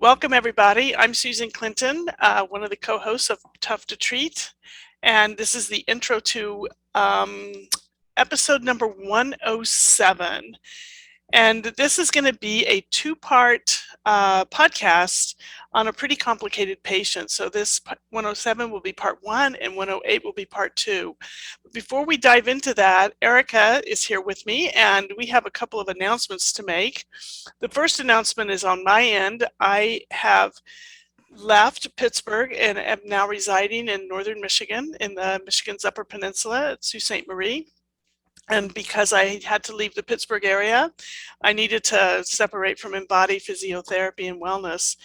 Welcome, everybody. I'm Susan Clinton, one of the co-hosts of Tough to Treat, and this is the intro to episode number 107. And this is going to be a two-part podcast on a pretty complicated patient. So this 107 will be part 1 and 108 will be part 2. But before we dive into that, Erica is here with me and we have a couple of announcements to make. The first announcement is on my end. I have left Pittsburgh and am now residing in northern Michigan, in the Michigan's Upper Peninsula at Sault Ste. Marie. And because I had to leave the Pittsburgh area, I needed to separate from Embody Physiotherapy and Wellness.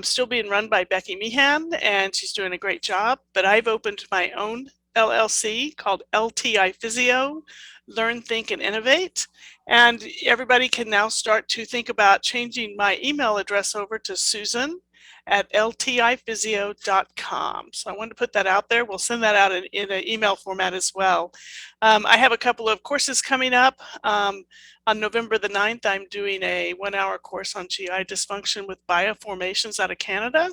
Still being run by Becky Meehan, and she's doing a great job. But I've opened my own LLC called LTI Physio, Learn, Think, and Innovate. And everybody can now start to think about changing my email address over to susan@ltiphysio.com. So I wanted to put that out there. We'll send that out in an email format as well. I have a couple of courses coming up. On November the 9th, I'm doing a 1-hour course on GI dysfunction with bioformations out of Canada.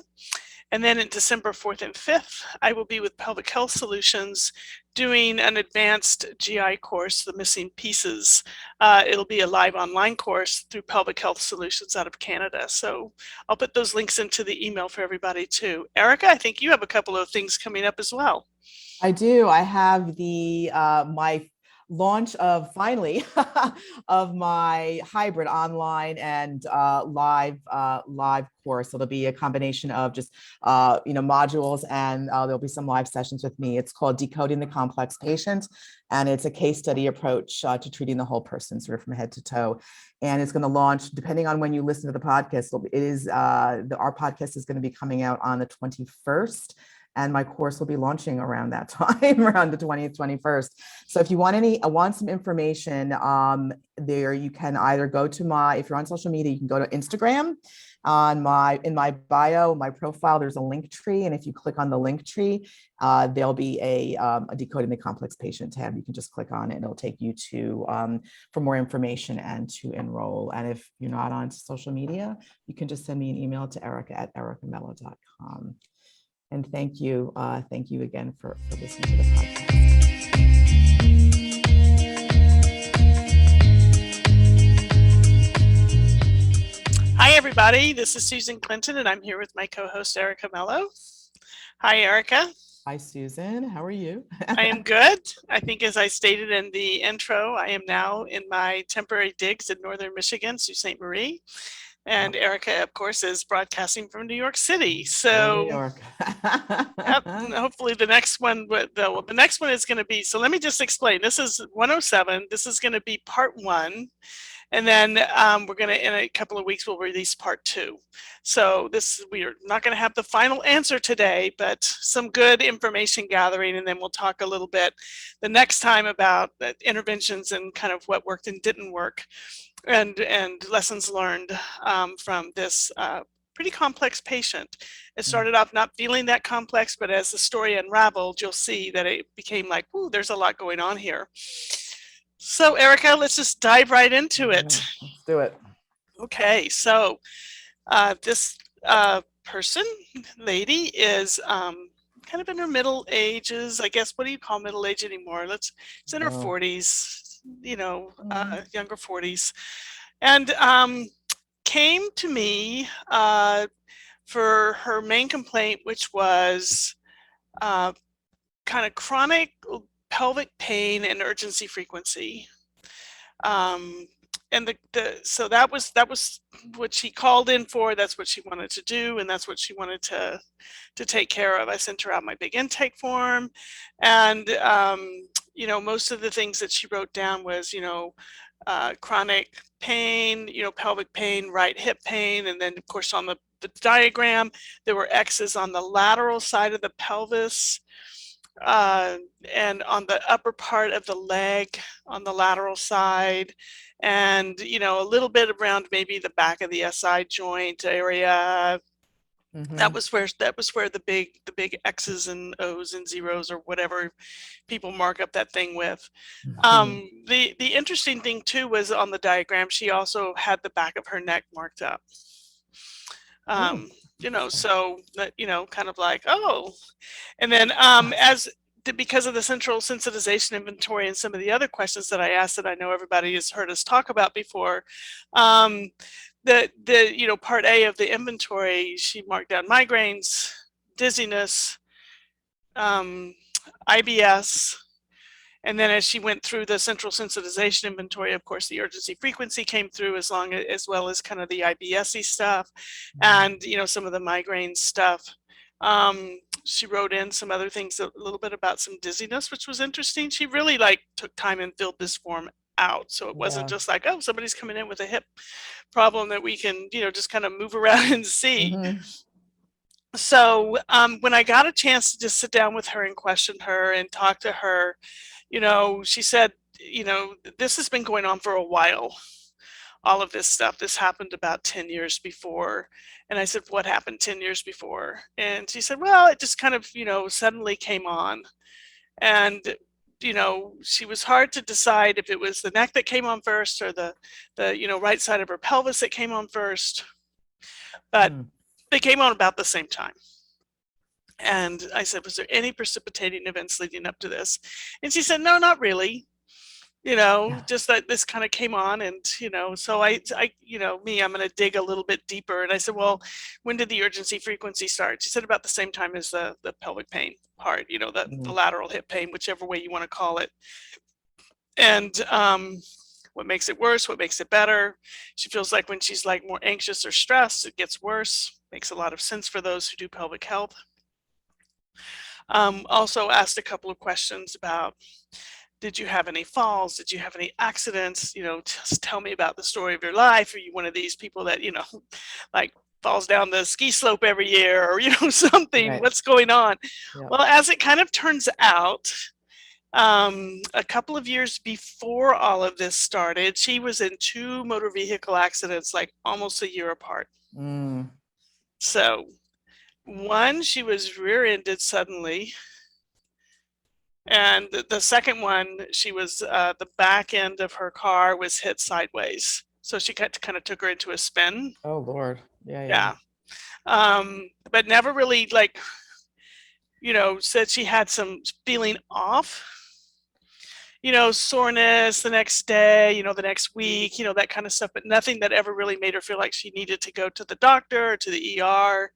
And then in December 4th and 5th, I will be with Pelvic Health Solutions doing an advanced GI course, The Missing Pieces. It'll be a live online course through Pelvic Health Solutions out of Canada. So I'll put those links into the email for everybody too. Erica, I think you have a couple of things coming up as well. I do. I have the my launch of finally of my hybrid online and live course. It'll be a combination of just modules, and there'll be some live sessions with me. It's called Decoding the Complex Patient, and it's a case study approach to treating the whole person, sort of from head to toe. And it's going to launch, depending on when you listen to the podcast. It is our podcast is going to be coming out on the 21st. And my course will be launching around that time, around the 20th, 21st. So if you want some information there, you can either go to if you're on social media, you can go to Instagram. In my bio, my profile, there's a link tree. And if you click on the link tree, there'll be a Decoding the Complex Patient tab. You can just click on it and it'll take you to for more information and to enroll. And if you're not on social media, you can just send me an email to erica@ericamello.com. And thank you again for listening to the podcast. Hi, everybody. This is Susan Clinton, and I'm here with my co-host, Erica Mello. Hi, Erica. Hi, Susan. How are you? I am good. I think, as I stated in the intro, I am now in my temporary digs in northern Michigan, Sault Ste. Marie. And Erica, of course, is broadcasting from New York City. So New York. Yep, hopefully the next one, the next one is going to be, so let me just explain. This is 107. This is going to be part 1. And then we're going to, in a couple of weeks, we'll release part 2. So we are not going to have the final answer today, but some good information gathering. And then we'll talk a little bit the next time about the interventions and kind of what worked and didn't work. And lessons learned from this pretty complex patient. It started off not feeling that complex, but as the story unraveled, you'll see that it became like, ooh, there's a lot going on here. So Erica, let's just dive right into it. Let's do it. Okay, so this lady is kind of in her middle ages. I guess, what do you call middle age anymore? It's in her 40s. Younger 40s, and came to me for her main complaint, which was kind of chronic pelvic pain and urgency frequency. And so that was what she called in for. That's what she wanted to do, and that's what she wanted to take care of. I sent her out my big intake form, and most of the things that she wrote down was, chronic pain, pelvic pain, right hip pain. And then, of course, on the diagram, there were X's on the lateral side of the pelvis and on the upper part of the leg on the lateral side. And, a little bit around maybe the back of the SI joint area. Mm-hmm. That was where the big X's and O's and zeros or whatever people mark up that thing with. Mm-hmm. The interesting thing too was on the diagram, she also had the back of her neck marked up. Oh, You know, interesting. so that, you know, kind of like, oh, and then because of the central sensitization inventory and some of the other questions that I asked that I know everybody has heard us talk about before, um, the you know, part A of the inventory, she marked down migraines, dizziness, um, IBS, and then as she went through the central sensitization inventory, of course, the urgency frequency came through as well as kind of the IBS-y stuff and, you know, some of the migraine stuff. She wrote in some other things, a little bit about some dizziness, which was interesting. She really like took time and filled this form out. So it wasn't Yeah. just like, oh, somebody's coming in with a hip problem that we can, you know, just kind of move around and see. Hmm. So when I got a chance to just sit down with her and question her and talk to her, you know, she said, you know, this has been going on for a while. All of this stuff, this happened about 10 years before. And I said, what happened 10 years before? And she said, well, it just kind of, you know, suddenly came on. And, you know, she was hard to decide if it was the neck that came on first or the you know, right side of her pelvis that came on first. But Mm. they came on about the same time. And I said, was there any precipitating events leading up to this? And she said, no, not really. You know, Yeah. just that this kind of came on, and you know, so you know, I'm going to dig a little bit deeper. And I said, well, when did the urgency frequency start? She said about the same time as the pelvic pain part. You know, the Mm. lateral hip pain, whichever way you want to call it. And what makes it worse? What makes it better? She feels like when she's like more anxious or stressed, it gets worse. Makes a lot of sense for those who do pelvic health. Also asked a couple of questions about, did you have any falls? Did you have any accidents? You know, just tell me about the story of your life. Are you one of these people that, you know, like falls down the ski slope every year or, you know, something? Right. What's going on? Yeah. Well, as it kind of turns out, a couple of years before all of this started, she was in 2 motor vehicle accidents, like almost a year apart. Mm. So one, she was rear-ended suddenly. And the second one, she was the back end of her car was hit sideways. So she kind of took her into a spin. Oh, Lord. Yeah, yeah. Yeah. But never really like, you know, said she had some feeling off, you know, soreness the next day, you know, the next week, you know, that kind of stuff, but nothing that ever really made her feel like she needed to go to the doctor or to the ER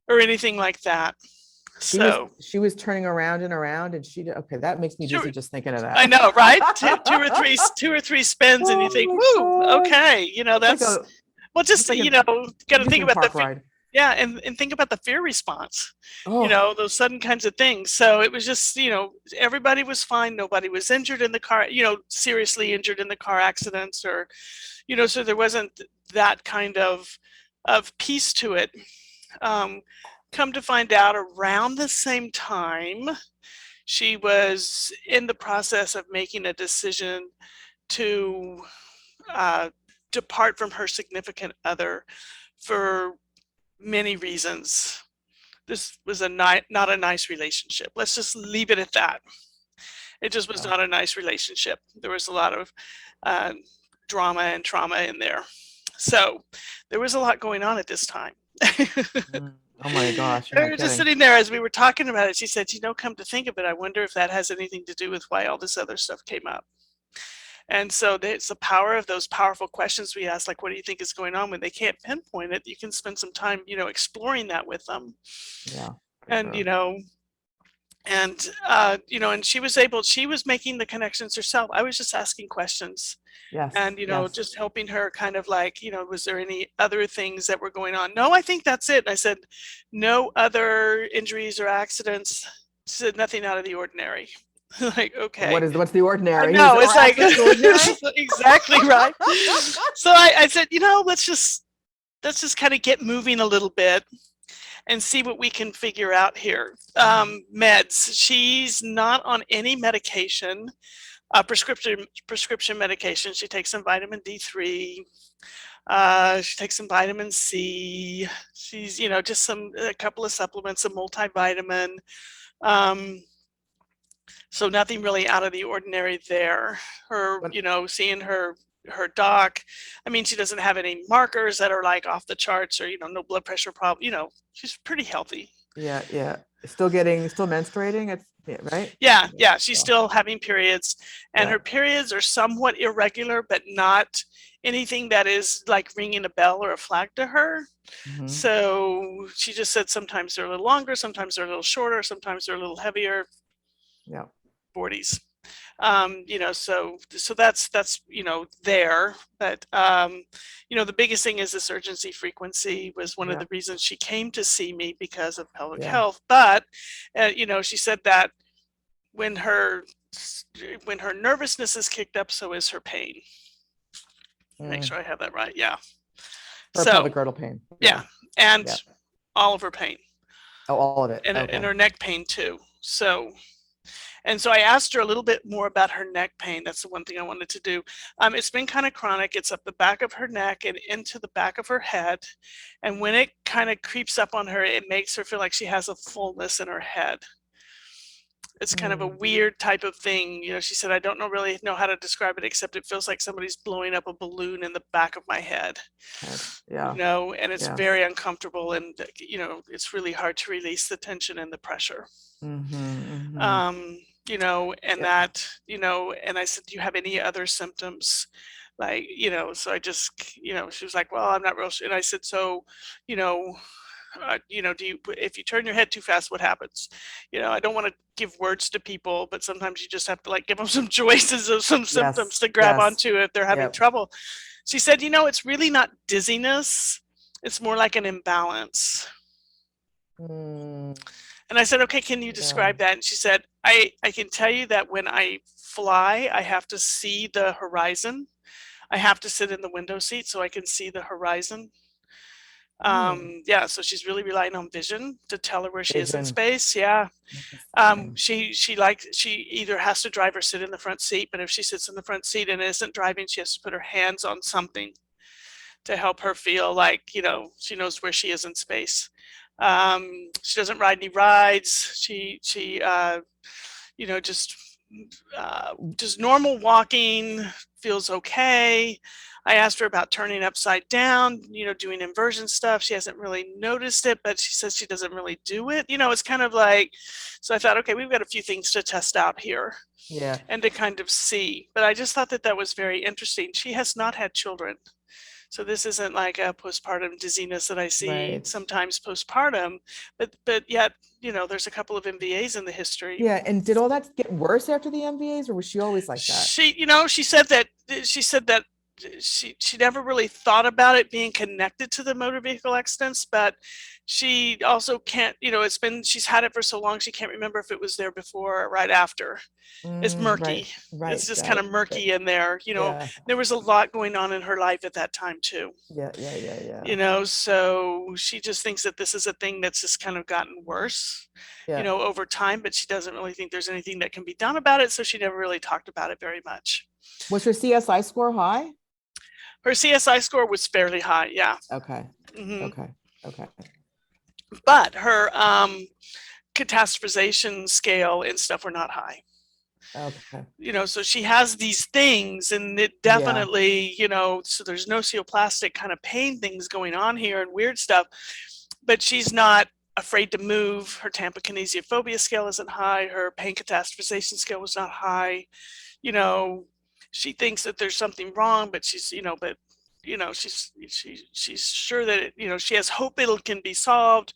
or anything like that. So She was turning around and around and okay, that makes me sure, dizzy just thinking of I that. know, right? Two or three spins, and you Oh think, my "Woo, God. okay." You know, It's like that's a well, it's just like you an know, got to think amusement about park ride. yeah, and think about the fear response. You Oh, know, those sudden kinds of things. So it was just, you know, everybody was fine. Nobody was injured in the car. You know, seriously injured in the car accidents, or you know, so there wasn't that kind of piece to it. Um, Come to find out, around the same time, she was in the process of making a decision to uh, depart from her significant other for many reasons. This was not a nice relationship. Let's just leave it at that. It just was yeah. not a nice relationship. There was a lot of uh, drama and trauma in there. So there was a lot going on at this time. Mm. Oh my gosh, you're We not were just kidding. sitting there as we were talking about it. She said, you know, come to think of it, I wonder if that has anything to do with why all this other stuff came up. And so it's the power of those powerful questions we ask, like, what do you think is going on? When they can't pinpoint it, you can spend some time, you know, exploring that with them. Yeah, for And, sure. you know, and she was making the connections herself. I was just asking questions Yes, and, you know, yes. just helping her kind of like, you know, was there any other things that were going on? No, I think that's it. And I said, no other injuries or accidents. She said, nothing out of the ordinary. Like, okay. What's the I ordinary? know, Are it's like accidents ordinary? exactly right. So I said, you know, let's just kind of get moving a little bit and see what we can figure out here. Mhm. Meds. She's not on any medication, prescription medication. She takes some vitamin D3. She takes some vitamin C. She's, you know, just a couple of supplements, a multivitamin. Um, so nothing really out of the ordinary there. Her, What you know, seeing her her doc. I mean, she doesn't have any markers that are like off the charts, or no blood pressure problem. She's pretty healthy. Yeah, yeah. Still menstruating. It's yeah, right. Yeah, she's Yeah, still having periods, and yeah. her periods are somewhat irregular, but not anything that is like ringing a bell or a flag to her. Hmm. So she just said sometimes they're a little longer, sometimes they're a little shorter, sometimes they're a little heavier. Yeah, 40s. So that's there. But the biggest thing is this urgency frequency was one of yeah, the reasons she came to see me, because of pelvic yeah. health. But she said that when her nervousness is kicked up, so is her pain. Make Mm. sure I have that right. Yeah. Her So pelvic girdle pain. yeah, Yeah, and yeah. all of her pain, Oh, all of it. and Okay. her neck pain too. So I asked her a little bit more about her neck pain. That's the one thing I wanted to do. It's been kind of chronic. It's up the back of her neck and into the back of her head. And when it kind of creeps up on her, it makes her feel like she has a fullness in her head. It's kind of a Mm. weird type of thing. She said, I don't really know how to describe it, except it feels like somebody's blowing up a balloon in the back of my head. Yeah, And it's yeah. very uncomfortable, and it's really hard to release the tension and the pressure. Mm-hmm, mm-hmm. um and Yeah. that and I said, do you have any other symptoms, like, so I just, she was like, well, I'm not real sure. And I said, so, you know do you, if you turn your head too fast, what happens? I don't want to give words to people, but sometimes you just have to like give them some choices of some symptoms Yes, to grab yes. onto if they're having Yep. trouble. She said, it's really not dizziness, it's more like an imbalance. Mm, And I said, okay, can you yeah. describe that? And she said, I can tell you that when I fly, I have to see the horizon. I have to sit in the window seat so I can see the horizon. Mm. Yeah, so she's really relying on vision to tell her where she is in Vision. space. Yeah. Interesting. She either has to drive or sit in the front seat, but if she sits in the front seat and isn't driving, she has to put her hands on something to help her feel like, she knows where she is in space. She doesn't ride any rides. Just just normal walking, feels okay. I asked her about turning upside down, doing inversion stuff. She hasn't really noticed it, but she says she doesn't really do it. It's kind of like, so I thought, okay, we've got a few things to test out here Yeah. and to kind of see. But I just thought that that was very interesting. She has not had children. So this isn't like a postpartum dizziness that I see Right. sometimes postpartum, but yet, there's a couple of MVAs in the history. Yeah. And did all that get worse after the MVAs, or was she always like that? She said that she never really thought about it being connected to the motor vehicle accidents, but she also can't, she's had it for so long, she can't remember if it was there before or right after. It's Right. murky. It's Right. just Got kind of it. But murky in there. yeah. There was a lot going on in her life at that time too. Yeah. Yeah. Yeah. Yeah. So she just thinks that this is a thing that's just kind of gotten worse, Yeah. over time, but she doesn't really think there's anything that can be done about it. So she never really talked about it very much. Was her CSI score high? Her CSI score was fairly high. Yeah. Okay. hmm Okay. Okay. But her catastrophization scale and stuff were not high. Okay. So she has these things, and it Yeah. definitely, so there's nocioplastic kind of pain things going on here and weird stuff, but she's not afraid to move. Her tampokinesiophobia scale isn't high. Her pain catastrophization scale was not high. You know, she thinks that there's something wrong, but she's sure that she has hope it can be solved.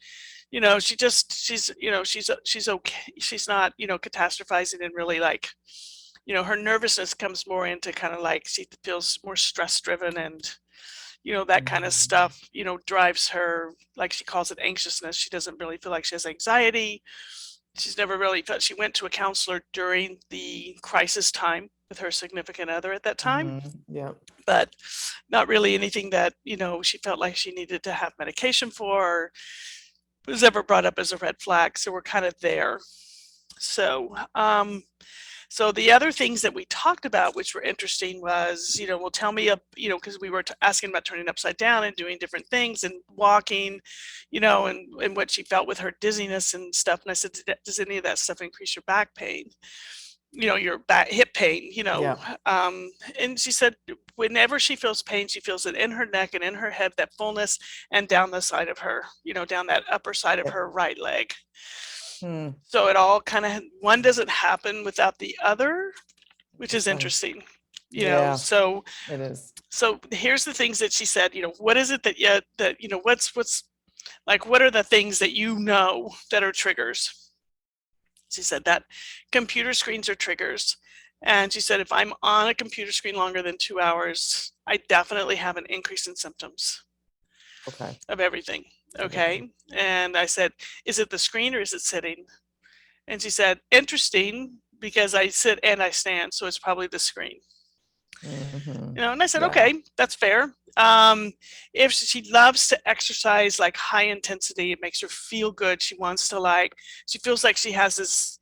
She's okay. She's not catastrophizing, and really, like, her nervousness comes more into kind of like she feels more stress driven, and that kind of Mm. stuff drives her, like she calls it, anxiousness. She doesn't really feel like she has anxiety. She's never really felt. She went to a counselor during the crisis time with her significant other at that time, Yeah. but not really anything that she felt like she needed to have medication for, or was ever brought up as a red flag. So we're kind of there. So the other things that we talked about, which were interesting, was, well, tell me, because we were asking about turning upside down and doing different things and walking, and what she felt with her dizziness and stuff. And I said, does any of that stuff increase your back pain? your back hip pain, Yeah. and she said whenever she feels pain, she feels it in her neck and in her head, that fullness, and down the side of her, down that upper side of Yeah. her right leg. Hmm. So it all kind of, one doesn't happen without the other, which is Interesting. interesting. Yeah, So it is. here's the things that she said. What is it that what's like, what are the things that are triggers? She said that computer screens are triggers. And she said, if I'm on a computer screen longer than 2 hours, I definitely have an increase in symptoms Okay. of everything. Okay. And I said, is it the screen or is it sitting? And she said, interesting, because I sit and I stand, so it's probably the screen. Mm-hmm. And I said, Yeah. okay, that's fair. If she loves to exercise like high intensity, it makes her feel good. She wants to she feels like she has this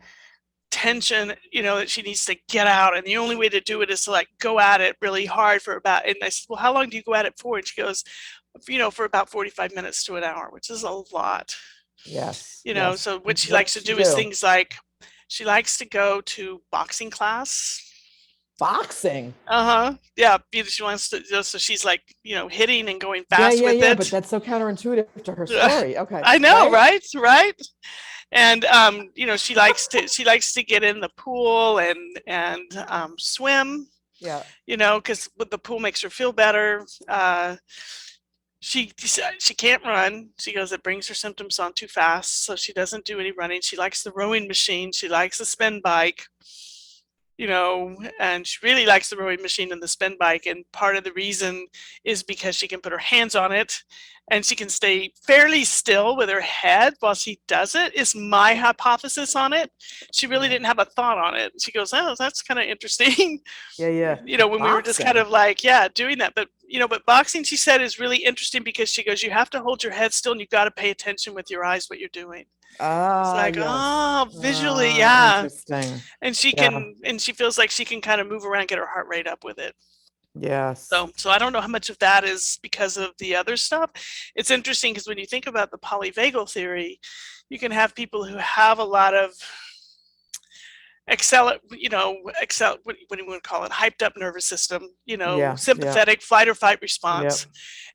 tension, that she needs to get out. And the only way to do it is to go at it really hard for about, and I said, well, how long do you go at it for? And she goes, for about 45 minutes to an hour, which is a lot. Yes. Yes. So what she What likes does to she do is do? things like she likes to go to boxing class. Boxing. Yeah, she wants to, so she's hitting and going Yeah, fast yeah, with yeah. But it. that's so counterintuitive to her story. Okay. I know, Right? right? Right. And she likes to get in the pool and swim, Yeah. because the pool makes her feel better. She can't run. She goes, it brings her symptoms on too fast, so she doesn't do any running. She likes the rowing machine. She likes the spin bike, and she really likes the rowing machine and the spin bike. And part of the reason is because she can put her hands on it and she can stay fairly still with her head while she does it, is my hypothesis on it. She really didn't have a thought on it. She goes, oh, that's kind of interesting. Yeah, yeah. When we were just kind Boxing. of doing that. But boxing, she said, is really interesting because she goes, you have to hold your head still and you've got to pay attention with your eyes what you're doing. It's Ah, like, yes. oh, visually, yeah. Interesting. And Yeah. she feels like she can kind of move around, get her heart rate up with it. Yes. So I don't know how much of that is because of the other stuff. It's interesting because when you think about the polyvagal theory, you can have people who have a lot of what do you want to call it, hyped up nervous system, Yeah. Yeah. sympathetic flight or fight Yep. response.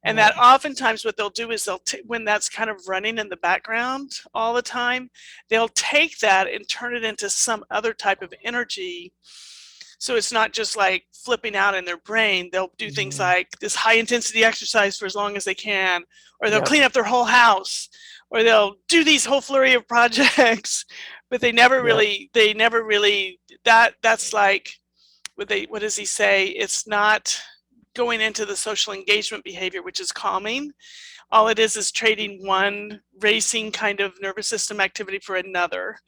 And Yep. that oftentimes what they'll do is when that's kind of running in the background all the time, they'll take that and turn it into some other type of energy. So it's not just flipping out in their brain. They'll do things Mhm. like this high intensity exercise for as long as they can, or they'll Yep. clean up their whole house, or they'll do these whole flurry of projects, but Yep. they never really, that's what does he say? It's not going into the social engagement behavior, which is calming. All it is trading one racing kind of nervous system activity for another.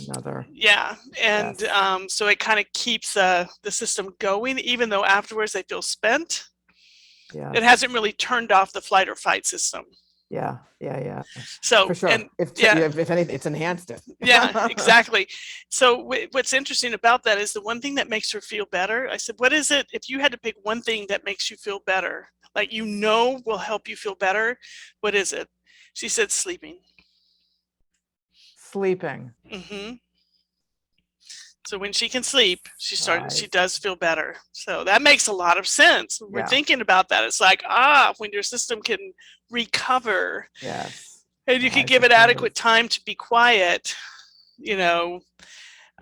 Another. Yeah, and Yes. so it kind of keeps the system going, even though afterwards they feel spent. It Yes. hasn't really turned off the flight or fight system. Yeah. Yeah. Yeah. For So, and sure. yeah, If anything, it's enhanced it. yeah, exactly. So what's interesting about that is the one thing that makes her feel better. I said, what is it, if you had to pick one thing that makes you feel better, will help you feel better, what is it? She said, sleeping. Sleeping. Hmm. So when she can sleep, she Rise. does feel better. So that makes a lot of sense. When we're Yeah. thinking about that, it's when your system can recover Yes. and you can Rise give the it adequate feathers. time to be quiet, you know,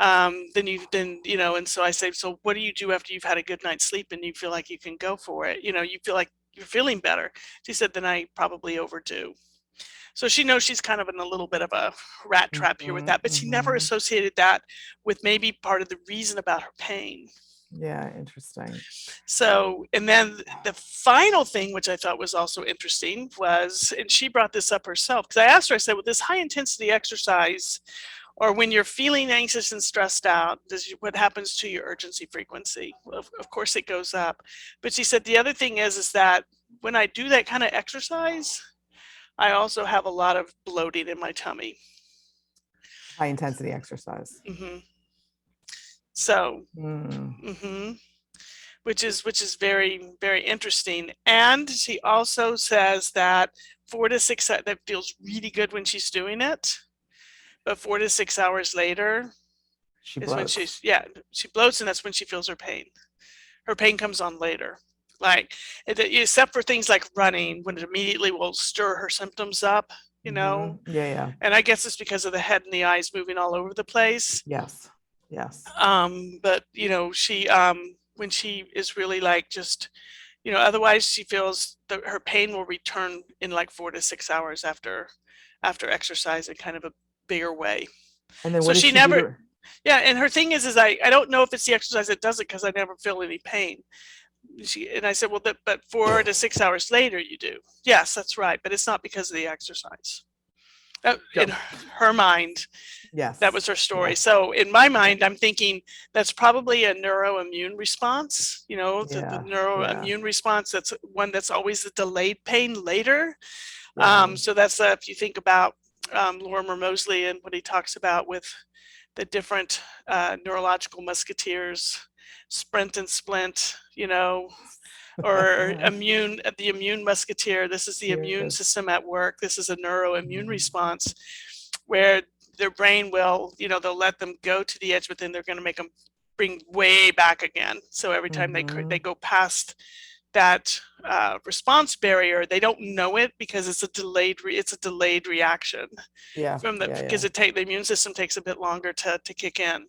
and so I say, so what do you do after you've had a good night's sleep and you feel like you can go for it? You feel like you're feeling better. She said, then I probably overdo. So she knows she's kind of in a little bit of a rat trap here with Mm-hmm. that, but she never Mm-hmm. associated that with maybe part of the reason about her pain. Yeah. Interesting. So, and then the final thing, which I thought was also interesting, was, and she brought this up herself, because I asked her, I said, with this high intensity exercise, or when you're feeling anxious and stressed out, what happens to your urgency frequency? Well, of course it goes up. But she said the other thing is that when I do that kind of exercise, I also have a lot of bloating in my tummy. High intensity exercise. Hmm. So, Mm. which is very, very interesting. And she also says that 4 to 6, that feels really good when she's doing it, but 4 to 6 hours later, She is when bloats. she bloats, and that's when she feels her pain. Her pain comes on later. Like, except for things like running, when it immediately will stir her symptoms up, you know. Yeah, yeah. And I guess it's because of the head and the eyes moving all over the place. Yes. Yes. But she when she is really like just otherwise she feels that her pain will return in like 4 to 6 hours after exercise in kind of a bigger way. And then So what does she she do never to her? yeah, and her thing is I don't know if it's the exercise that does it because I never feel any pain. And I said, well, but 4 to 6 hours later you do. Yes, that's right, but it's not because of the exercise. In Go. her mind, that Yes. was her story. Yes. So in my mind, I'm thinking that's probably a neuroimmune response, the Yeah. Yeah. neuroimmune response. That's one that's always a delayed pain later. Yeah. So that's if you think about Lorimer Moseley and what he talks about with the different neurological musketeers, sprint and splint, or the immune musketeer. This is the immune Yes. system at work. This is a neuroimmune response where their brain will, they'll let them go to the edge, but then they're going to make them bring way back again. So every time they go past that response barrier, they don't know it because it's a delayed reaction Yeah. from Yeah. because Yeah. the immune system takes a bit longer to kick in.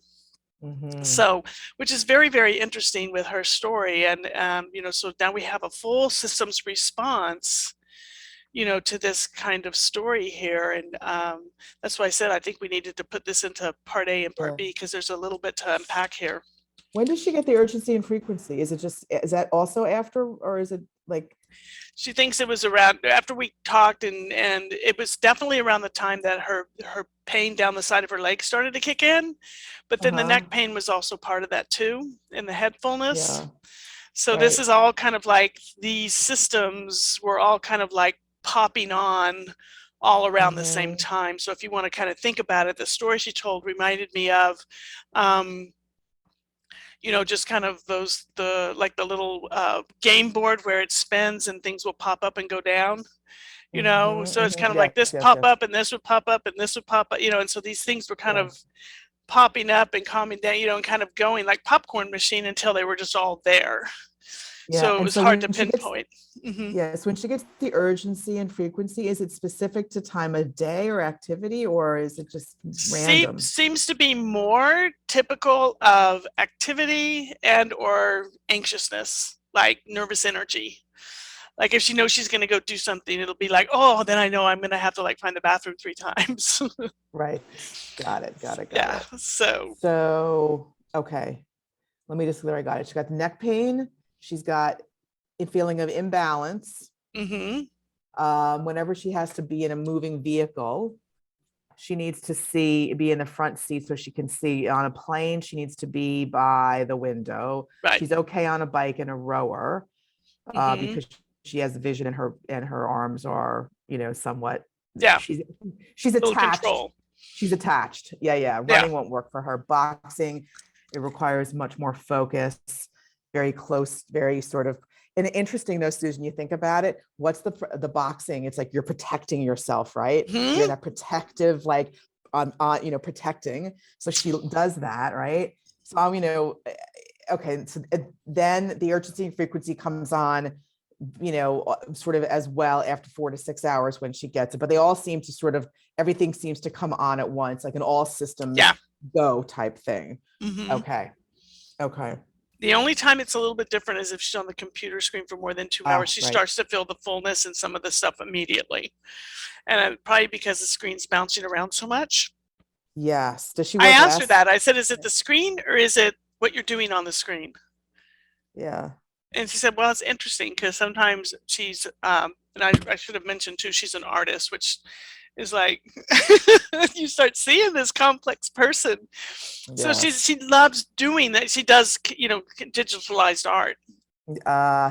Mm-hmm. So, which is very, very interesting with her story. And, so now we have a full systems response, to this kind of story here. And that's why I said I think we needed to put this into part A and part Yeah. B because there's a little bit to unpack here. When does she get the urgency and frequency? Is that also after, or is it like? She thinks it was around after we talked, and it was definitely around the time that her pain down the side of her leg started to kick in, but then the Uh-huh. neck pain was also part of that too, and the head fullness. Yeah. So this Right. is all kind of like these systems were all kind of like popping on all around the same Mm-hmm. time. So if you want to kind of think about it, the story she told reminded me of um, just kind of the little game board where it spins and things will pop up and go down. So it's kind of like this Yes. Yes. pop Yes. up and this would pop up and this would pop up, and so these things were kind Yeah. of popping up and calming down, and kind of going like popcorn machine until they were just all there. Yeah. So it And was so hard to when she gets, pinpoint. Hmm. yes, when she gets the urgency and frequency, is it specific to time of day or activity, or is it just random? Seems to be more typical of activity and or anxiousness, like nervous energy. Like if she knows she's going to go do something, it'll be like, oh, then I know I'm going to have to like find the bathroom 3 times. Right. Got it. Got it. Got Yeah. it. So. So, okay. Let me just clear. I got it. She got the neck pain. She's got a feeling of imbalance. Mm-hmm. Whenever she has to be in a moving vehicle, she needs to be in the front seat so she can see. On a plane, she needs to be by the window. Right. She's okay on a bike and a rower Mm-hmm. because she has vision and her arms are, somewhat. Yeah. She's Little attached. control. She's attached. Yeah, yeah. Yeah. Running won't work for her. Boxing, it requires much more focus, very close, very sort of. And interesting though, Susan, you think about it, what's the boxing? It's like you're protecting yourself, right? Mm-hmm. You're in that protective, like protecting. So she does that, right? So okay. So then the urgency and frequency comes on, sort of as well after 4 to 6 hours when she gets it. But they all seem to sort of, everything seems to come on at once, like an all systems go type thing. Mm-hmm. Okay. Okay. The only time it's a little bit different is if she's on the computer screen for more than 2 hours. She starts to feel the fullness and some of the stuff immediately. And probably because the screen's bouncing around so much. Yes. Does she I wear asked her glasses? that. I said, is it the screen or is it what you're doing on the screen? Yeah. And she said, well, it's interesting because sometimes she's, and I should have mentioned too, she's an artist, which is like, you start seeing this complex person. So she loves doing that. She does, digitalized art.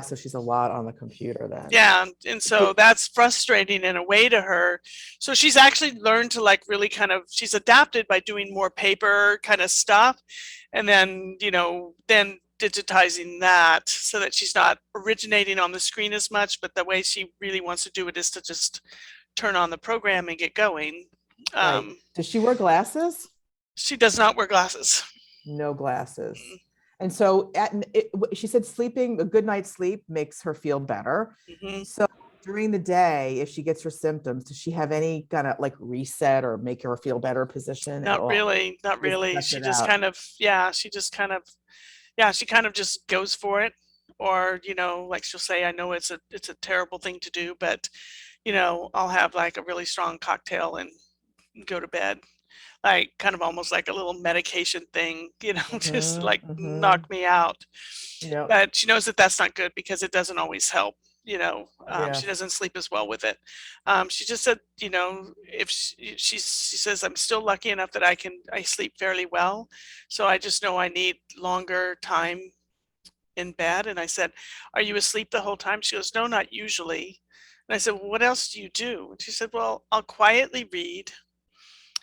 So she's a lot on the computer then. Yeah. And so that's frustrating in a way to her. So she's actually learned to like really kind of, she's adapted by doing more paper kind of stuff. And then, then digitizing that so that she's not originating on the screen as much, but the way she really wants to do it is to just turn on the program and get going. Right. Does she wear glasses? She does not wear glasses. No glasses. Mm, And so she said sleeping, a good night's sleep makes her feel better. mhm. So during the day, if she gets her symptoms, does she have any kind of like reset or make her feel better position at Not all? really, not Just really. cuts She it just out. kind of, yeah, she just kind of, yeah, she kind of just goes for it. Or, you know, like she'll say, I know it's a terrible thing to do, but, you know, I'll have like a really strong cocktail and go to bed. Like kind of almost like a little medication thing, you know, just Mm-hmm, like mm-hmm. knock me out. Yep. But she knows that that's not good because it doesn't always help. You know, she Yes. doesn't sleep as well with it. She just said, you know, if she says I'm still lucky enough that I sleep fairly well, so I just know I need longer time in bed. And I said, are you asleep the whole time? She goes, no, not usually. And I said, well, what else do you do? And she said, well, I'll quietly read,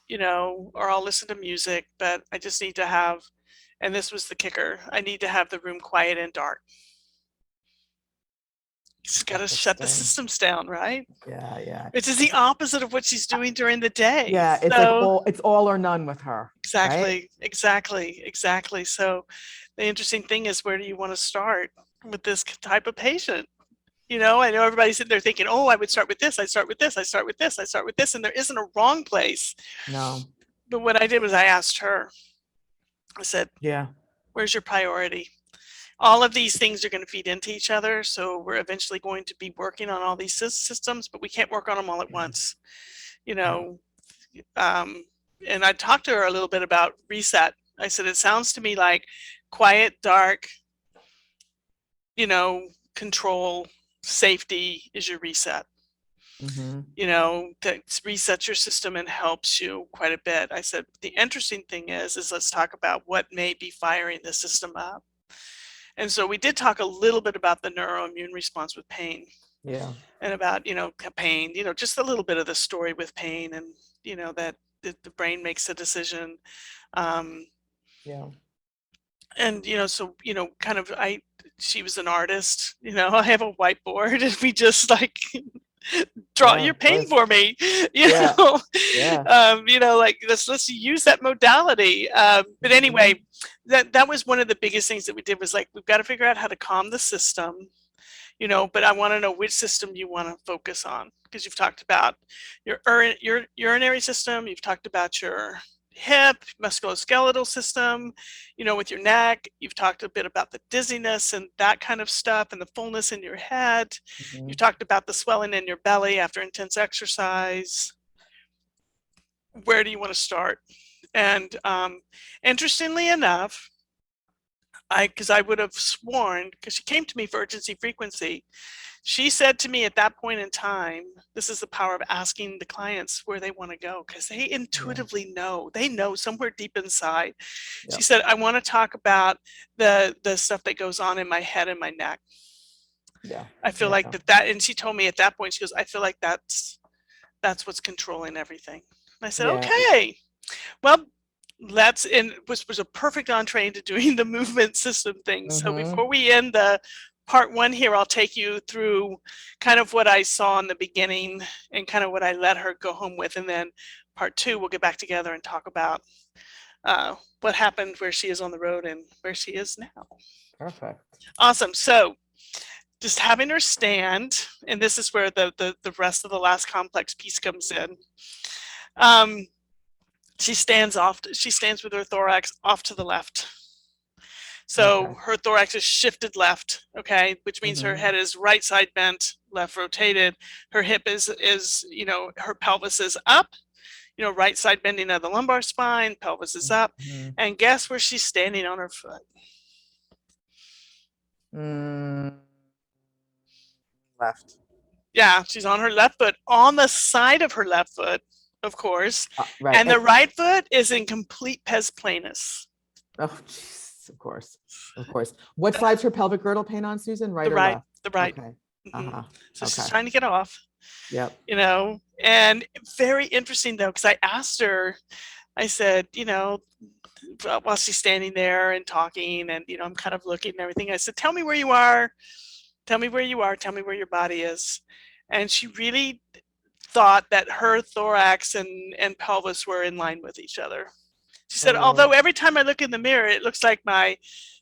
you know, or I'll listen to music, but I just need to have, and this was the kicker, I need to have the room quiet and dark. She's got to shut the Interesting. systems down, right? Yeah, yeah. Which is the opposite of what she's doing during the day. Yeah, it's like So it's all or none with her, right? exactly, exactly, exactly. So the interesting thing is, where do you want to start with this type of patient? You know, I know everybody's sitting there thinking, oh, I would start with this, I start with this, I start with this, I start with this, and there isn't a wrong place. No. But what I did was I asked her, I said, Yeah. where's your priority? All of these things are going to feed into each other. So we're eventually going to be working on all these systems, but we can't work on them all at once. You Yeah. know, um, and I talked to her a little bit about reset. I said, it sounds to me like quiet, dark, you know, control, safety is your reset. Mm-hmm. You know, that resets your system and helps you quite a bit. I said, the interesting thing is let's talk about what may be firing the system up. And so we did talk a little bit about the neuroimmune response with pain Yeah. and about, you know, pain, you know, just a little bit of the story with pain and, you know, that the brain makes a decision. Um, Yeah. and, you know, so, you know, kind of, she was an artist, you know, I have a whiteboard and we just like draw Yeah, your of pain course. for me, Yeah. Yeah. you know, like let's use that modality. But Mm-hmm. anyway, that was one of the biggest things that we did was like, we've got to figure out how to calm the system, you know, but I want to know which system you want to focus on, because you've talked about your urinary system, you've talked about your hip, musculoskeletal system, you know, with your neck, you've talked a bit about the dizziness and that kind of stuff and the fullness in your head. Mm-hmm. You've talked about the swelling in your belly after intense exercise. Where do you want to start? And interestingly enough, because I would have sworn, because she came to me for urgency frequency, she said to me at that point in time, this is the power of asking the clients where they want to go, because they Yeah. intuitively know, they know somewhere deep inside. She Yep. said, I want to talk about the stuff that goes on in my head and my neck. Yeah. I feel like Yeah. and she told me at that point, she goes, I feel like that's what's controlling everything. And I said, Yeah. okay, well, let's, and was a perfect entree into doing the movement system thing. So Mm-hmm. before we end the part one here, I'll take you through kind of what I saw in the beginning and kind of what I let her go home with. And then part two, we'll get back together and talk about what happened, where she is on the road and where she is now. Perfect. Awesome. So just having her stand, and this is where the rest of the last complex piece comes in. Um, she stands off. She stands with her thorax off to the left. So Okay. her thorax is shifted left, okay, which means her Mm-hmm. head is right side bent, left rotated. Her hip is you know, her pelvis is up, you know, right side bending of the lumbar spine, pelvis is up. Mm-hmm. And guess where she's standing on her foot? Mm, left. Yeah, she's on her left foot, on the side of her left foot, of course. Right. And the right foot is in complete pes planus. Oh, jeez. Of course. Of course. What side's her pelvic girdle pain on, Susan? Right The or right, left? the right. Okay. Mm-hmm. Uh-huh. So she's Okay. trying to get off, Yep. you know. And very interesting though, because I asked her, I said, you know, while she's standing there and talking, and you know, I'm kind of looking and everything, I said, tell me where you are, tell me where you are, tell me where your body is. And she really thought that her thorax and pelvis were in line with each other. She Oh said, Lord. although every time I look in the mirror, it looks like my,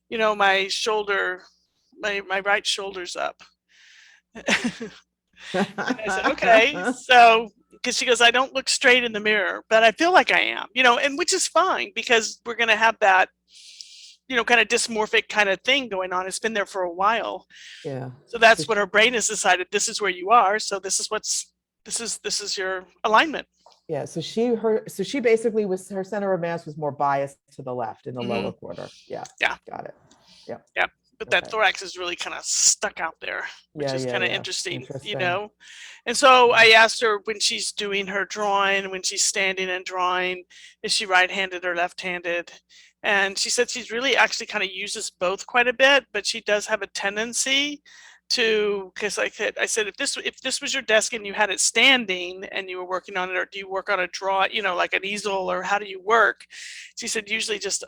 my shoulder, my right shoulder's up. And I said, okay. So, because she goes, I don't look straight in the mirror, but I feel like I am, and which is fine because we're going to have that, kind of dysmorphic kind of thing going on. It's been there for a while. Yeah. So So that's what her brain has decided. This is where you are. So this is your alignment. yeah, so she basically was, her center of mass was more biased to the left in the Mm-hmm. lower quarter. Yeah, Yeah. got it. Yeah. Yeah. But that Okay. thorax is really kind of stuck out there, which Yeah, is yeah, kind of yeah. interesting, Interesting. And so Yeah. I asked her when she's doing her drawing, when she's standing and drawing, is she right-handed or left-handed? And she said she's really actually kind of uses both quite a bit, but she does have a tendency to, because I said if this was your desk and you had it standing and you were working on it, or do you work on a draw, like an easel, or how do you work? She said usually just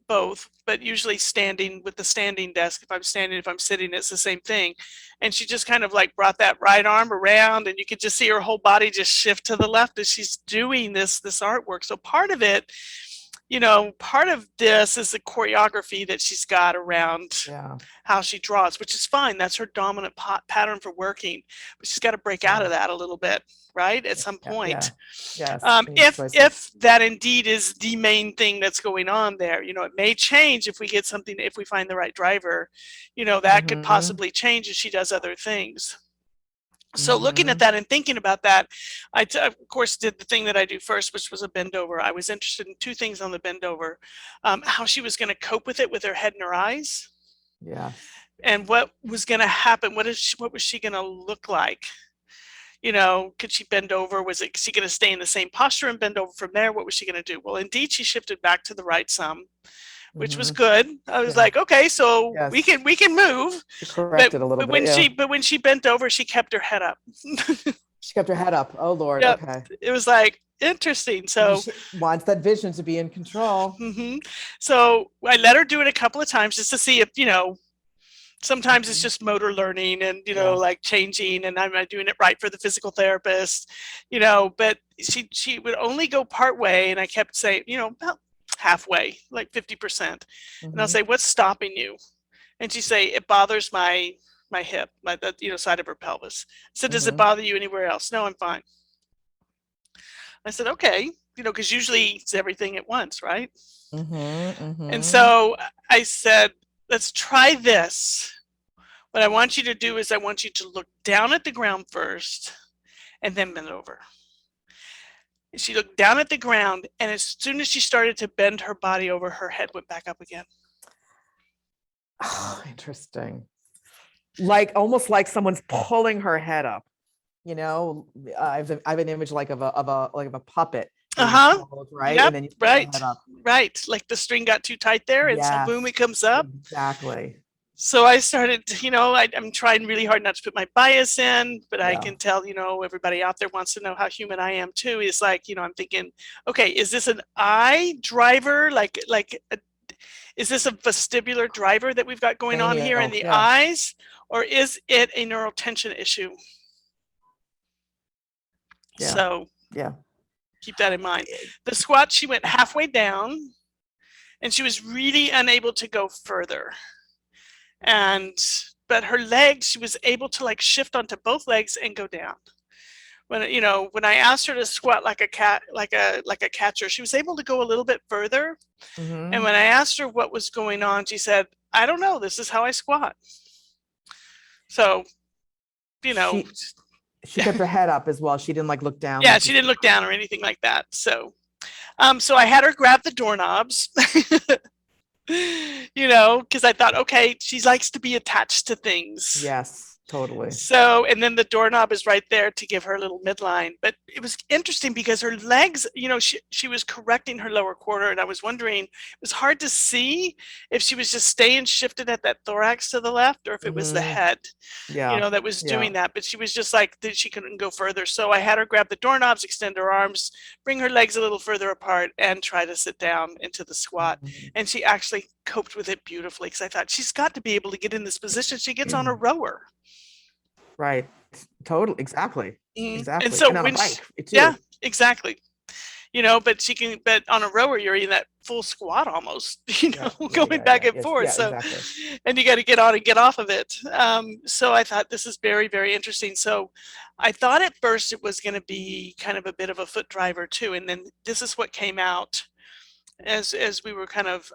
both, but usually standing with the standing desk. If I'm standing, if I'm sitting, it's the same thing. And she just kind of like brought that right arm around, and you could just see her whole body just shift to the left as she's doing this artwork. So part of it, part of this is the choreography that she's got around Yeah. how she draws, which is fine. That's her dominant pattern for working, but she's got to break out Yeah. of that a little bit, right? At some Yeah. Yeah. point. Yes. She needs If choices. if that indeed is the main thing that's going on there, it may change if we get something, if we find the right driver, that could Mm-hmm. possibly change as she does other things. So looking at Mm-hmm. that and thinking about that, of course did the thing that I do first, which was a bend over. I was interested in two things on the bend over: how she was going to cope with it with her head and her eyes, Yes. and what was going to happen. What was she going to look like? Could she bend over? Was she going to stay in the same posture and bend over from there? What was she going to do? Well, indeed, she shifted back to the right some, which was Mm-hmm. good. I was Yeah. like, okay, so we Yes. can move. She But corrected a little but bit. when Yeah. she bent over, she kept her head up. She kept her head up. Oh Lord. Yep, Okay. it was like interesting. So, She wants that vision to be in control. hmm so I let her do it a couple of times just to see if sometimes it's Mm-hmm. just motor learning and Yeah. like changing, and I'm not doing it right for the physical therapist, but she would only go part way, and I kept saying, about halfway, like 50%. And I'll Mm-hmm. say, what's stopping you? And she say, it bothers my hip, my side of her pelvis. I said, does it Mm-hmm. bother you anywhere else? No, I'm fine. I said, okay, because usually it's everything at once, right? Mm-hmm. And Mm-hmm. so I said, let's try this. What I want you to do is I want you to look down at the ground first and then bend over. And she looked down at the ground, and as soon as she started to bend her body over, her head went back up again. Oh, interesting. Like almost like someone's pulling her head up. I have an image like of a puppet being Uh-huh. pulled, right? And Yep. then you pull the Right. head up. Right. Like the string got too tight there, and so Yes, boom, it comes up. exactly. So I started, I'm trying really hard not to put my bias in, but I Yeah. can tell, everybody out there wants to know how human I am too. Is like, I'm thinking, okay, is this an eye driver? Is this a vestibular driver that we've got going on here in Cranial. the Yeah. eyes? Or is it a neural tension issue? Yeah. So Yeah. keep that in mind. The squat, she went halfway down, and she was really unable to go further. But her legs, she was able to like shift onto both legs and go down. When I asked her to squat like a cat, like a catcher, she was able to go a little bit further. And Mm-hmm. when I asked her what was going on, she said, I don't know, this is how I squat. So, you know, She kept her head up as well. She didn't like look down yeah, like she you didn't said. look down or anything like that. So I had her grab the doorknobs, because I thought, okay, she likes to be attached to things. Yes, totally. So, and then the doorknob is right there to give her a little midline. But it was interesting because her legs, she was correcting her lower quarter. And I was wondering, it was hard to see if she was just staying shifted at that thorax to the left, or if it was the Mm-hmm. head, Yeah. that was Yeah. doing that. But she was just like, she couldn't go further. So I had her grab the doorknobs, extend her arms, bring her legs a little further apart, and try to sit down into the squat. And she actually coped with it beautifully, because I thought, she's got to be able to get in this position. She gets on a rower. Right. Totally. Exactly. And Exactly. so And on a when bike yeah, too. exactly. but but on a rower, you're in that full squat almost, Yeah, yeah, going yeah, back yeah. and Yes, forth. yeah, So, exactly. and you got to get on and get off of it. So I thought this is very, very interesting. So I thought at first it was going to be kind of a bit of a foot driver too. And then this is what came out as we were kind of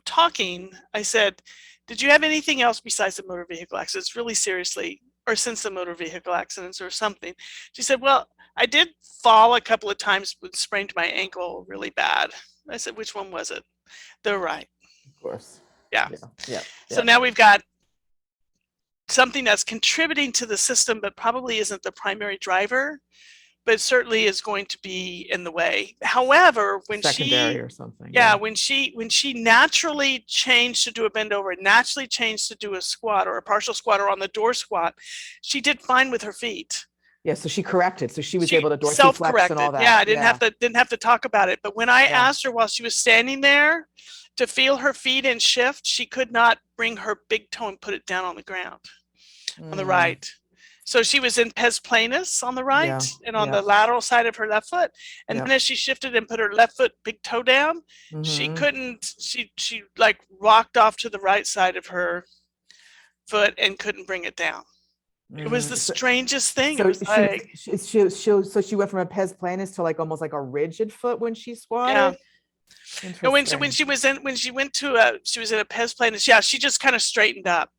talking. I said, did you have anything else besides the motor vehicle accidents, really seriously, or since the motor vehicle accidents or something? She said, well, I did fall a couple of times and sprained my ankle really bad. I said, which one was it? The right. Of course. Yeah. Yeah, yeah, So yeah. now we've got something that's contributing to the system, but probably isn't the primary driver, but certainly is going to be in the way. However, Secondary or something. yeah, Yeah. when she naturally changed to do a bend over, naturally changed to do a squat or a partial squat or on the door squat, she did fine with her feet. Yeah. So she corrected. So she was She able to dorsiflex and all self-corrected. Yeah, that. I Yeah. didn't have to talk about it. But when I Yeah. asked her while she was standing there to feel her feet and shift, she could not bring her big toe and put it down on the ground on the Mm, right. So she was in pes planus on the right yeah. and on Yeah. the lateral side of her left foot. And Yeah. then as she shifted and put her left foot big toe down, she Mm-hmm. couldn't, she like rocked off to the right side of her foot and couldn't bring it down. It was the Mm-hmm. strangest thing. It So was like, so she went from a pes planus to like almost like a rigid foot when she yeah. squatted. And Interesting. when she went to she was in a pes planus, yeah, she just kind of straightened up.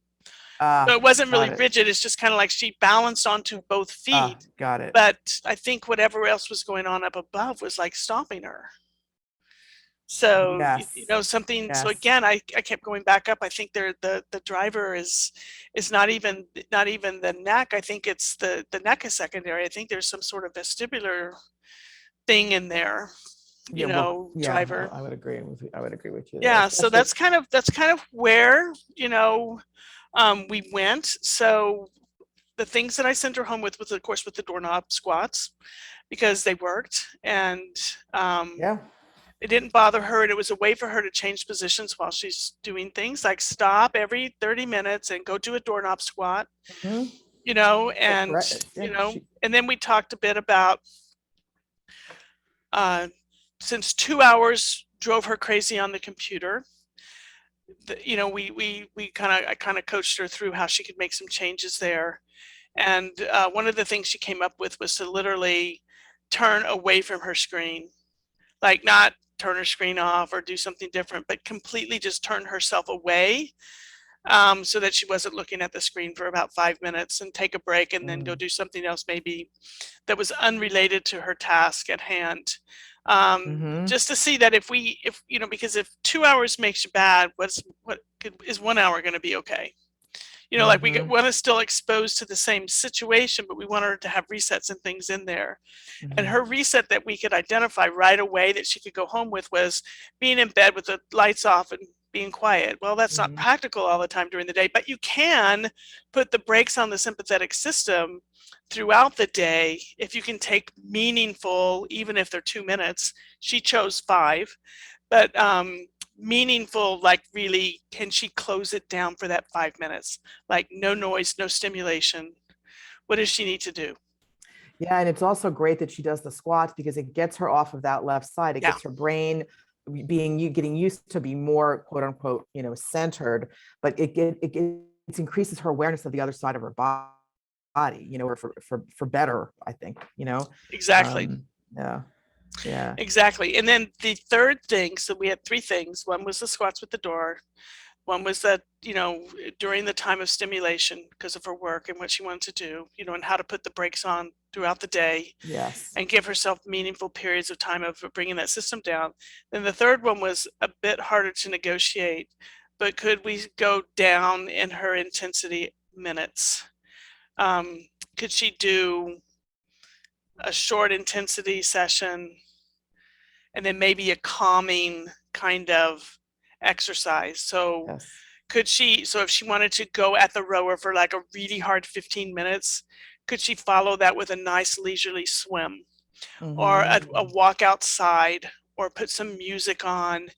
So Ah, it wasn't got really it. rigid. It's just kind of like she balanced onto both Ah, feet. got it. But I think whatever else was going on up above was like stopping her. So, Yes. something, so Yes. again, I kept going back up. I think the driver is not even the neck. I think it's the neck is secondary. I think there's some sort of vestibular thing in there, Yeah. Well, yeah, driver. I would agree with you there, Yeah, so especially. that's kind of where, we went. So the things that I sent her home with was, of course, with the doorknob squats because they worked, and Yeah. it didn't bother her, and it was a way for her to change positions while she's doing things like stop every 30 minutes and go do a doorknob squat, Hmm. Yeah. and Correct. Yeah. and then we talked a bit about uh, since 2 hours drove her crazy on the computer. We I kind of coached her through how she could make some changes there. And one of the things she came up with was to literally turn away from her screen, like not turn her screen off or do something different, but completely just turn herself away, so that she wasn't looking at the screen for about 5 minutes and take a break and then go Mm. do something else maybe that was unrelated to her task at hand. Hmm. Just to see that if because if 2 hours makes you bad, is 1 hour going to be okay? Like we Hmm. want to still exposed to the same situation, but we want her to have resets and things in there. And Hmm. her reset that we could identify right away that she could go home with was being in bed with the lights off and being quiet. Well, that's not Hmm. practical all the time during the day, but you can put the brakes on the sympathetic system throughout the day if you can take meaningful, even if they're 2 minutes. She chose 5, but meaningful, like really, can she close it down for that 5 minutes? Like no noise, no stimulation. What does she need to do? Yeah, and it's also great that she does the squats because it gets her off of that left side. It Yeah, gets her brain getting used to be more quote unquote, centered, but it increases her awareness of the other side of her body, for better, I think, exactly. Yeah, yeah, Exactly. And then the third thing, so we had 3 things. One was the squats with the door. One was that, during the time of stimulation because of her work and what she wanted to do, and how to put the brakes on throughout the day yes, and give herself meaningful periods of time of bringing that system down. Then the third one was a bit harder to negotiate, but could we go down in her intensity minutes? Could she do a short intensity session and then maybe a calming kind of exercise? So yes. so if she wanted to go at the rower for like a really hard 15 minutes, could she follow that with a nice leisurely swim or Hmm. a walk outside or put some music on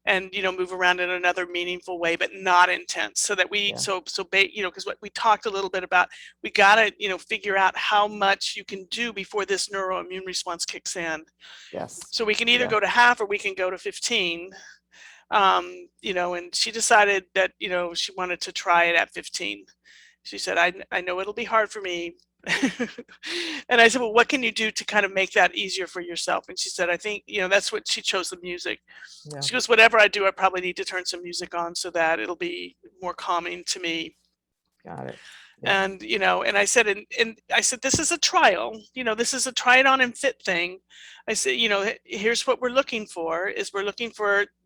and move around in another meaningful way, but not intense, so that we because what we talked a little bit about, we got to figure out how much you can do before this neuroimmune response kicks in. Yes. So we can either go to half or we can go to 15. And she decided that she wanted to try it at 15. She said, I know it'll be hard for me. And I said, well, what can you do to kind of make that easier for yourself? And she said, I think that's what she chose, the music. She goes, whatever I do, I probably need to turn some music on so that it'll be more calming to me. Got it. And and I said, this is a trial, this is a try it on and fit thing. I said, here's what we're looking for,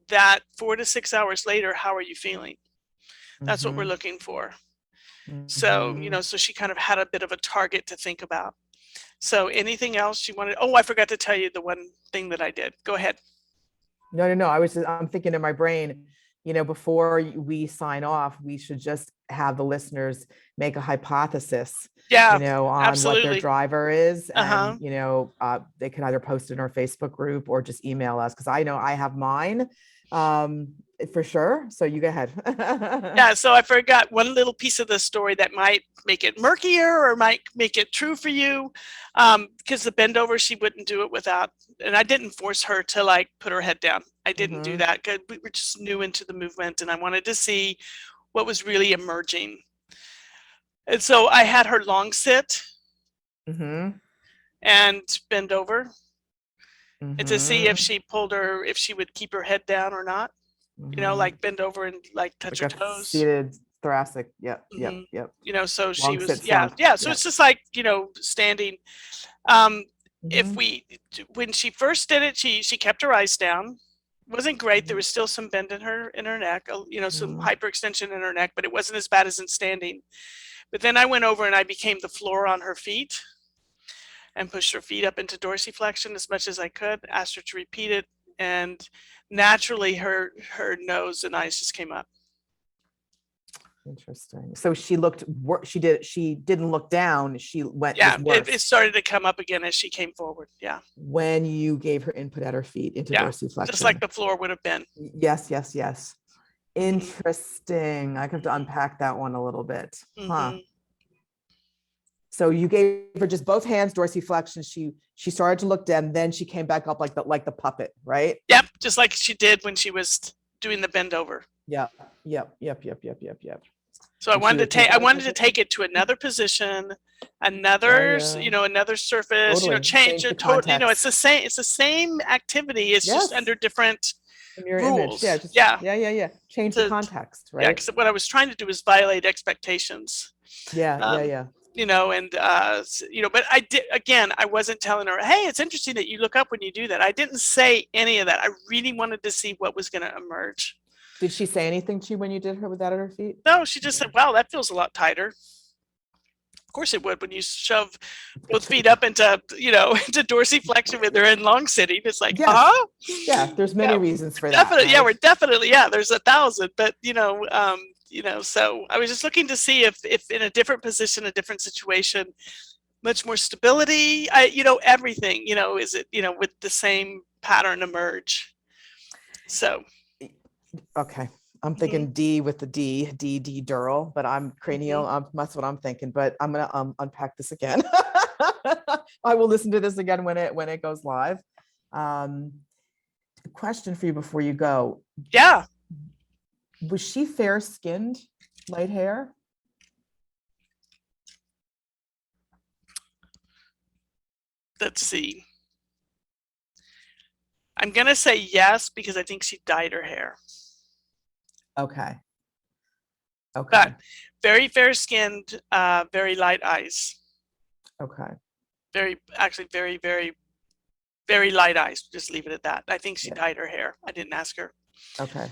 that 4 to 6 hours later, how are you feeling? That's what we're looking for. So so she kind of had a bit of a target to think about. So anything else you wanted? Oh, I forgot to tell you the one thing that I did. Go ahead. No. I'm thinking in my brain, before we sign off, we should just have the listeners make a hypothesis, on absolutely. what their driver is. And, they can either post it in our Facebook group or just email us. Cause I know I have mine for sure. So you go ahead. Yeah. So I forgot one little piece of the story that might make it murkier or might make it true for you. Because the bend over, she wouldn't do it without, and I didn't force her to like put her head down. I didn't do that because we were just new into the movement and I wanted to see what was really emerging. And so I had her long sit and bend over and to see if she if she would keep her head down or not. Like bend over and like touch her toes. Seated thoracic. Yep. So long she was, So it's just like, standing. When she first did it, she kept her eyes down. It wasn't great. There was still some bend in her neck, some hyperextension in her neck, but it wasn't as bad as in standing. But then I went over and I became the floor on her feet and pushed her feet up into dorsiflexion as much as I could, asked her to repeat it, and naturally her nose and eyes just came up. Interesting. So she didn't look down. She went. Yeah, it started to come up again as she came forward. Yeah. When you gave her input at her feet into dorsiflexion. Just like the floor would have been. Yes. Interesting. I have to unpack that one a little bit. So you gave her just both hands dorsiflexion. She started to look down, then she came back up like the puppet, right? Yep, just like she did when she was doing the bend over. Yep. So I wanted to take it to another position, another another surface, totally. Change it totally. It's the same activity. It's just under different rules. Image. Yeah. Change the context, right? Yeah, because what I was trying to do is violate expectations. Yeah. But I wasn't telling her, hey, it's interesting that you look up when you do that. I didn't say any of that. I really wanted to see what was going to emerge. Did she say anything to you when you did her with that at her feet? No, she just said, wow, that feels a lot tighter. Of course it would when you shove both feet up into dorsiflexion when they're in long sitting. It's like, Yeah, there's many reasons for that. Definitely, right? We're definitely, there's 1,000, but so I was just looking to see if in a different position, a different situation, much more stability, everything, is it, with the same pattern emerge. So. Okay. I'm thinking D with the D dural, but I'm cranial. That's what I'm thinking, but I'm going to unpack this again. I will listen to this again when it goes live. Question for you before you go. Yeah. Was she fair skinned, light hair? Let's see. I'm going to say yes, because I think she dyed her hair. Okay. But very fair skinned, very light eyes. Okay. Very, very, very light eyes. Just leave it at that. I think she dyed her hair. I didn't ask her. Okay.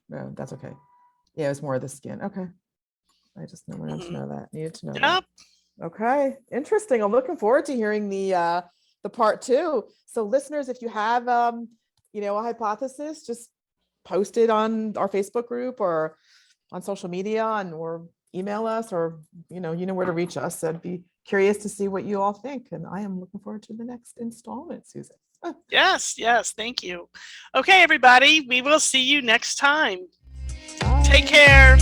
No, that's okay. Yeah, it was more of the skin. Okay. I just wanted to know that. Needed to know that. Okay. Interesting. I'm looking forward to hearing the part 2. So listeners, if you have a hypothesis, just post it on our Facebook group or on social media or email us, or you know where to reach us. I'd be curious to see what you all think. And I am looking forward to the next installment, Susan. Yes, yes, thank you. Okay, everybody, we will see you next time. Bye. Take care.